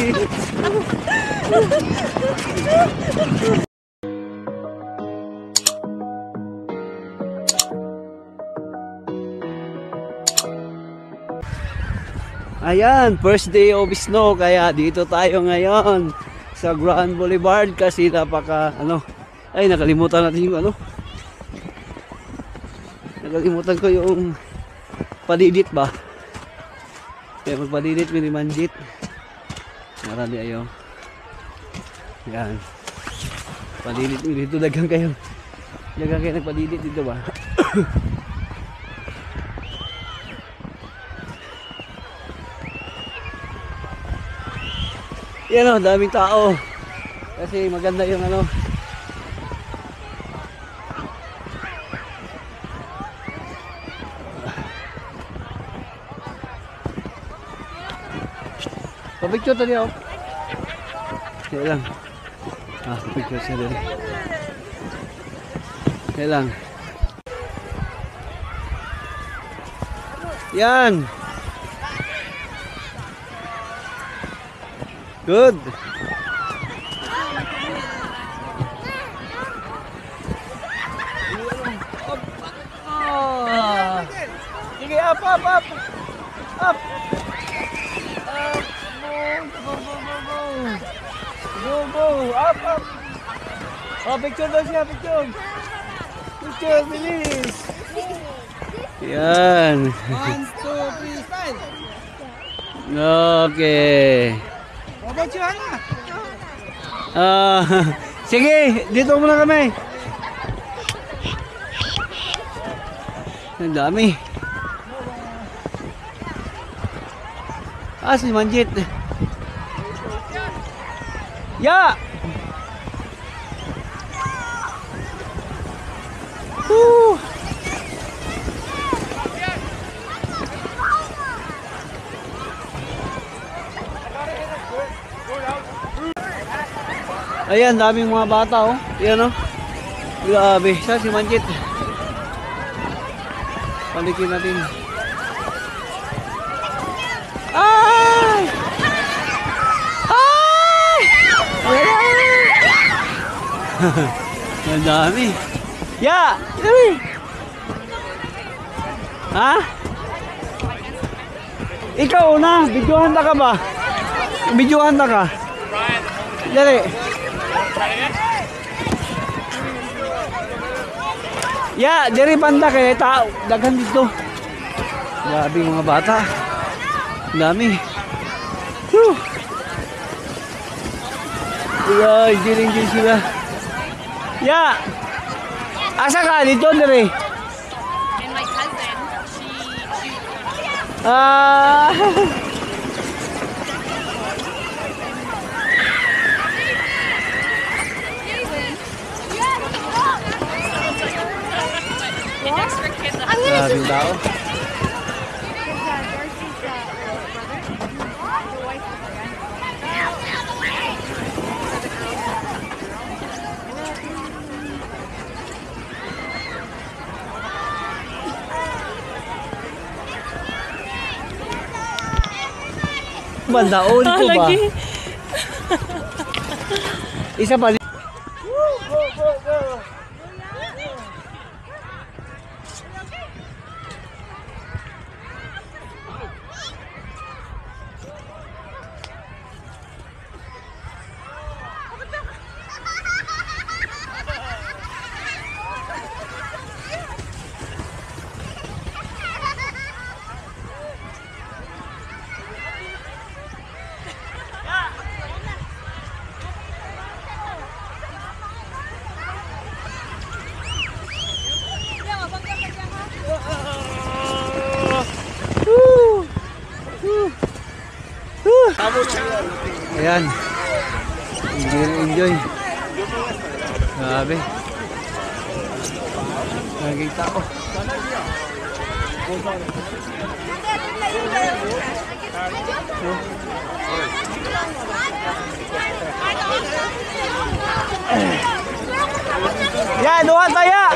Ayan, first day of snow, kaya dito tayo ngayon sa Grand Boulevard kasi napaka ay nakalimutan natin yung nakalimutan ko yung padidit ba, kaya magpadidit minimanjit marami ayo. Yan, padidit dito, dagang kayo nagpadidit dito ba. Yan daming tao kasi maganda yung picture tadi ako. Kaya lang picture siya dali. Kaya lang yan. Good. Sige, up. Up. Go. Up. Oh, picture daw siya, picture. Picture, bilis. Yan. 1, 2, 3, smile. Okay. Picturean na. Sige, dito muna kami. Ang dami. Si Manjit. Ya. Ayan, daming mga bata Ayan grabe. Siya si Manjit. Palikin natin. Ay! Ang dami. Ya! Dami! Ha? Ikaw na, videohan ka ba? Videohan ka? Dali. Ya, diri banda kay tao, daghan dito. Grabe mga bata. Dami. Ay, diring sila. Ya. Asa ka dito diri? And my cousin, she the extra kids. Maraming tao. Bandaon ko ba? Isa pa. Go. Ayan. Enjoy. Grabe. Nakikita ko. Ya, doon tayo.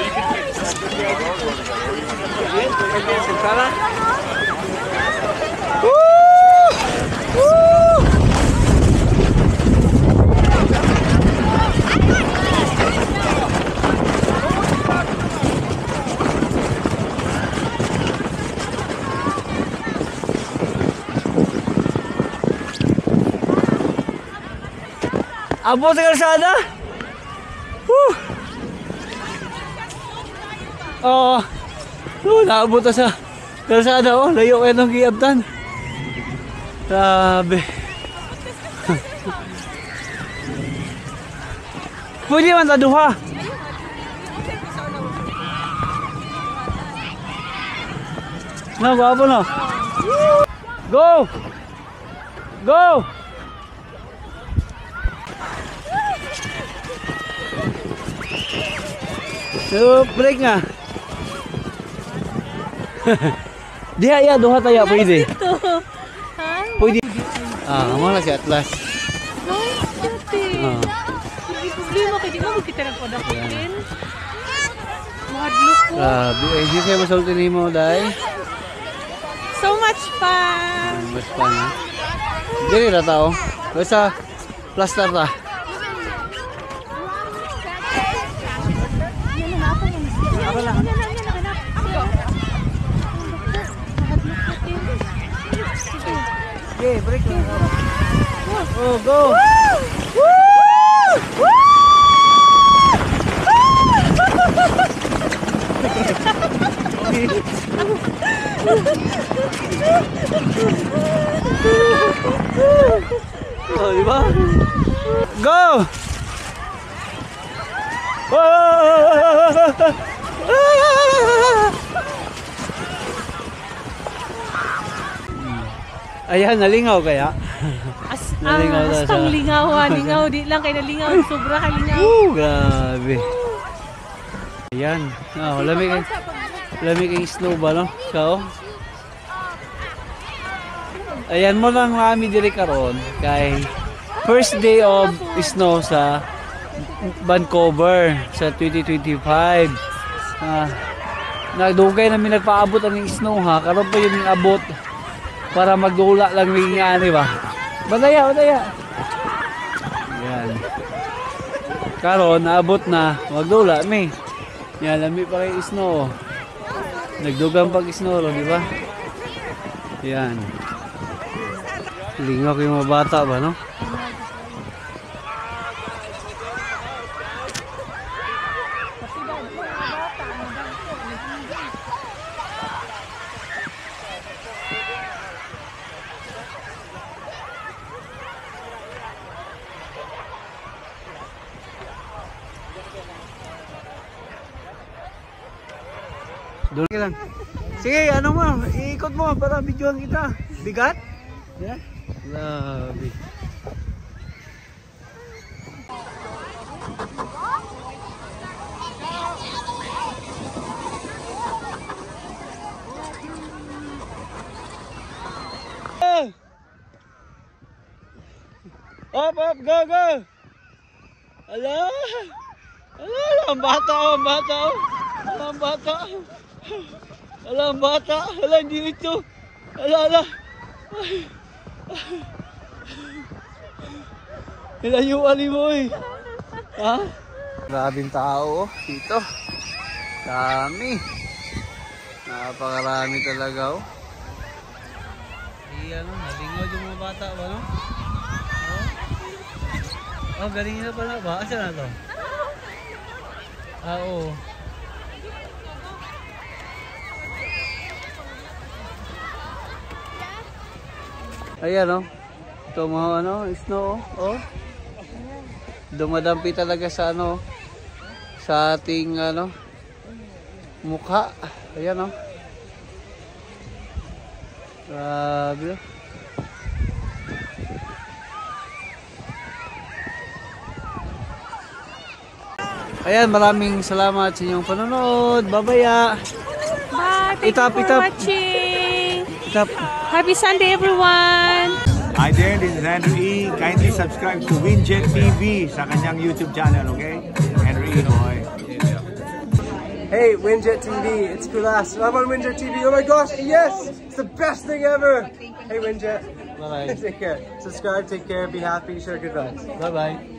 Abot sa kalsada? Woo! Oh, naabot na sa kalsada. Oh, layo kayo ng giabtan. Grabe. Pwede man taduha. No, guwapo no. Go! Go! So, break nga. Diha ya, duha tayo, pwede. Pwede. Mana si Atlas. Problema kay di mo kita nagpadakutin. Mahadlok ko. Grabe, hindi kayo masulti ni mo, Day. So much fun. Mas fun, ha? Dili na tao. Basta, plaster ta. Okay, break na. Oh, go! Woo! Woo! Oh, di ba? Go! Ayan, nalingaw kaya? Nalingaw daw siya. Lingaw, lingaw. Di lang kayo nalingaw. Sobra ka lingaw. Grabe. Ayan. Oh, lamig kayong snow ba, no? So, ayan mo lang kami diri karon kay first day of snow sa Vancouver sa 2025. Nagdugay namin nagpaabot ang snow ha. Karon pa yun yung abot para magdula lang ng nga, di ba? Badaya. Yan. Karon naabot na magdula mi. Yan, lami pa kay snow. Nagdugang pag snow, di ba? Yan. Lingaw ko yung mga bata ba, no? Doon ka lang. Sige, ano mo, iikot mo para videoan kita. Bigat? Yeah. Labi. Up, go! Ala! Ang bata. Ala, hindi ito. Ala. Ilan yung alimoy? Ha? Grabing tao dito. Dami. Napakarami talaga oh. Nalingaw yung mga bata ba no? Oh, galing na pala ba? Asa na to? Oo. Ayan oh. Ito mga snow oh. Dumadampi talaga sa sa ating mukha. Ayan oh. Grabe. Ayan, maraming salamat sa inyong panonood. Bye-bye. Bye. Thank you for watching. Happy Sunday, everyone. Hi there, this is Andrew E. Kindly subscribe to Winjet TV sa kanyang YouTube channel, okay? Andrew E. Boy. Hey, Winjet TV, it's Kulas. I'm on Winjet TV. Oh my gosh, yes! It's the best thing ever! Hey, Winjet. Bye-bye. Take care. Subscribe, take care, be happy, share good vibes. Bye-bye.